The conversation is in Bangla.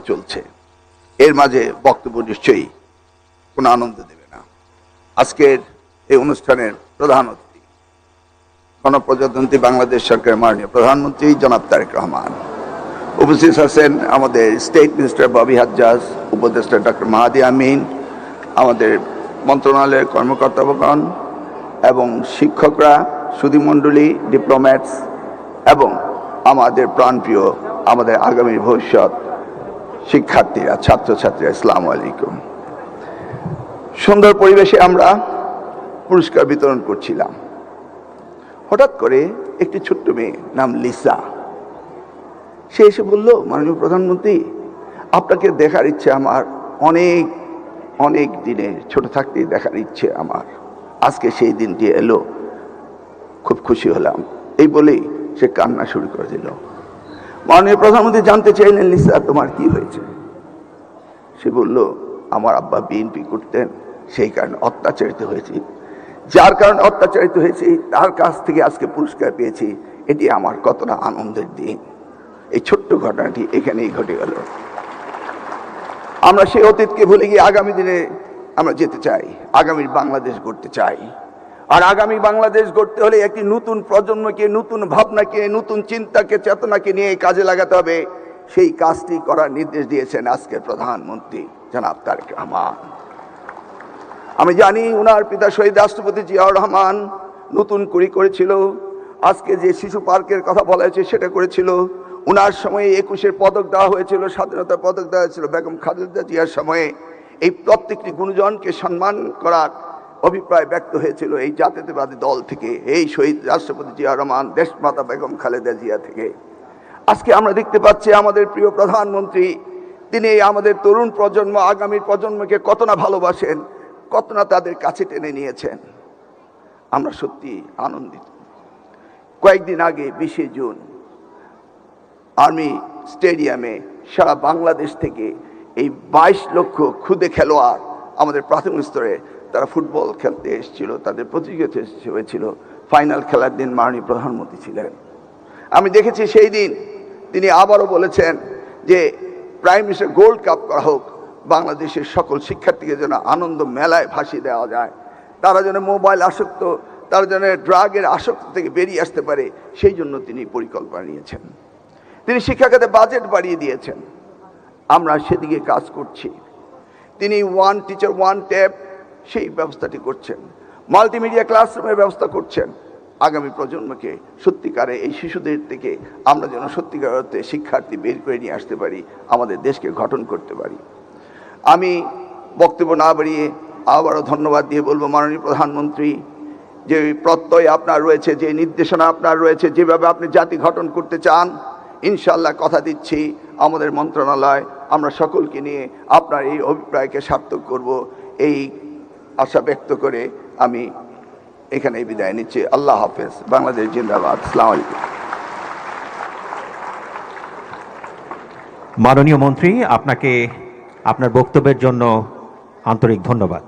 চলছে, এর মাঝে বক্তব্য নিশ্চয়ই কোনো আনন্দ দেবে না। আজকের এই অনুষ্ঠানের প্রধান অতিথি গণপ্রজাতন্ত্রী বাংলাদেশ সরকারের মাননীয় প্রধানমন্ত্রী জনাব তারেক রহমান, উপস্থিত আছেন আমাদের স্টেট মিনিস্টার ববি হাজ্জাজ, উপদেষ্টা ডক্টর মাহাদি আমিন, আমাদের মন্ত্রণালয়ের কর্মকর্তাগণ এবং শিক্ষকরা, সুধীমণ্ডলী, ডিপ্লোম্যাটস এবং আমাদের প্রাণপ্রিয় আমাদের আগামী ভবিষ্যৎ শিক্ষার্থীরা, ছাত্রছাত্রীরা, আসসালামু আলাইকুম। সুন্দর পরিবেশে আমরা পুরস্কার বিতরণ করছিলাম। হঠাৎ করে একটি ছোট্ট মেয়ে নাম লিসা, সে এসে বলল, মাননীয় প্রধানমন্ত্রী, আপনাকে দেখার ইচ্ছে আমার অনেক অনেক দিনের, ছোট থাকতেই দেখার ইচ্ছে আমার, আজকে সেই দিনটি এলো, খুব খুশি হলাম। এই বলেই সে কান্না শুরু করে দিল। মাননীয় প্রধানমন্ত্রী জানতে চাইলেন, লিসা তোমার কি হয়েছে? সে বলল, আমার আব্বা বিএনপি করতেন, সেই কারণে অত্যাচারিত হয়েছি, যার কারণে অত্যাচারিত হয়েছি তার কাছ থেকে আজকে পুরস্কার পেয়েছি, এটি আমার কতটা আনন্দের দিন। এই ছোট্ট ঘটনাটি এখানেই ঘটে গেল। আমরা সেই অতীতকে ভুলে গিয়ে আগামী দিনে আমরা যেতে চাই, আগামীর বাংলাদেশ গড়তে চাই। আর আগামী বাংলাদেশ গড়তে হলে একটি নতুন প্রজন্মকে, নতুন ভাবনাকে, নতুন চিন্তাকে, চেতনাকে নিয়ে কাজে লাগাতে হবে। সেই কাজটি করার নির্দেশ দিয়েছেন আজকের প্রধানমন্ত্রী জনাব তারেক রহমান। আমি জানি উনার পিতা শহীদ রাষ্ট্রপতি জিয়াউর রহমান নতুন কুড়ি করেছিল, আজকে যে শিশু পার্কের কথা বলা হয়েছে সেটা করেছিল। উনার সময়ে 21-এর পদক দেওয়া হয়েছিল, স্বাধীনতার পদক দেওয়া হয়েছিল বেগম খালেদা জিয়ার সময়ে। এই প্রত্যেকটি গুণজনকে সম্মান করার অভিপ্রায় ব্যক্ত হয়েছিল এই জাতীয়তাবাদী দল থেকে, এই শহীদ রাষ্ট্রপতি জিয়াউর রহমান, দেশমাতা বেগম খালেদা জিয়া থেকে। আজকে আমরা দেখতে পাচ্ছি আমাদের প্রিয় প্রধানমন্ত্রী, তিনি আমাদের তরুণ প্রজন্ম, আগামী প্রজন্মকে কত না ভালোবাসেন, কত না তাদের কাছে টেনে নিয়েছেন। আমরা সত্যি আনন্দিত। কয়েকদিন আগে 20শে জুন আর্মি স্টেডিয়ামে সারা বাংলাদেশ থেকে এই 22 লক্ষ ক্ষুদে খেলোয়াড় আমাদের প্রাথমিক স্তরে তারা ফুটবল খেলতে এসেছিল, তাদের প্রতিযোগিতা হয়েছিল। ফাইনাল খেলার দিন মাননীয় প্রধানমন্ত্রী ছিলেন। আমি দেখেছি সেই দিন তিনি আবারও বলেছেন যে প্রাইম মিনিস্টার গোল্ড কাপ করা হোক, বাংলাদেশের সকল শিক্ষার্থীকে যেন আনন্দ মেলায় ভাসিয়ে দেওয়া যায়, তারা যেন মোবাইল আসক্ত, তারা যেন ড্রাগের আসক্ত থেকে বেরিয়ে আসতে পারে, সেই জন্য তিনি পরিকল্পনা নিয়েছেন। তিনি শিক্ষা খাতে বাজেট বাড়িয়ে দিয়েছেন, আমরা সেদিকে কাজ করছি। তিনি ওয়ান টিচার ওয়ান ট্যাব সেই ব্যবস্থাটি করছেন, মাল্টিমিডিয়া ক্লাসরুমের ব্যবস্থা করছেন। আগামী প্রজন্মকে সত্যিকারে এই শিশুদের থেকে আমরা যেন সত্যিকার অর্থে শিক্ষার্থী বের করে নিয়ে আসতে পারি, আমাদের দেশকে গঠন করতে পারি। আমি বক্তব্য না বাড়িয়ে আবারও ধন্যবাদ দিয়ে বলবো, মাননীয় প্রধানমন্ত্রী, যে প্রত্যয় আপনার রয়েছে, যে নির্দেশনা আপনার রয়েছে, যেভাবে আপনি জাতি গঠন করতে চান, ইনশাল্লাহ কথা দিচ্ছি আমাদের মন্ত্রণালয় আমরা সকলকে নিয়ে আপনার এই অভিপ্রায়কে সার্থক করব, এই আশা ব্যক্ত করে আমি এখানে বিদায় নিচ্ছি। আল্লাহ হাফেজ। বাংলাদেশ জিন্দাবাদ। আসসালামু আলাইকুম। মাননীয় মন্ত্রী, আপনাকে আপনার বক্তব্যের জন্য আন্তরিক ধন্যবাদ।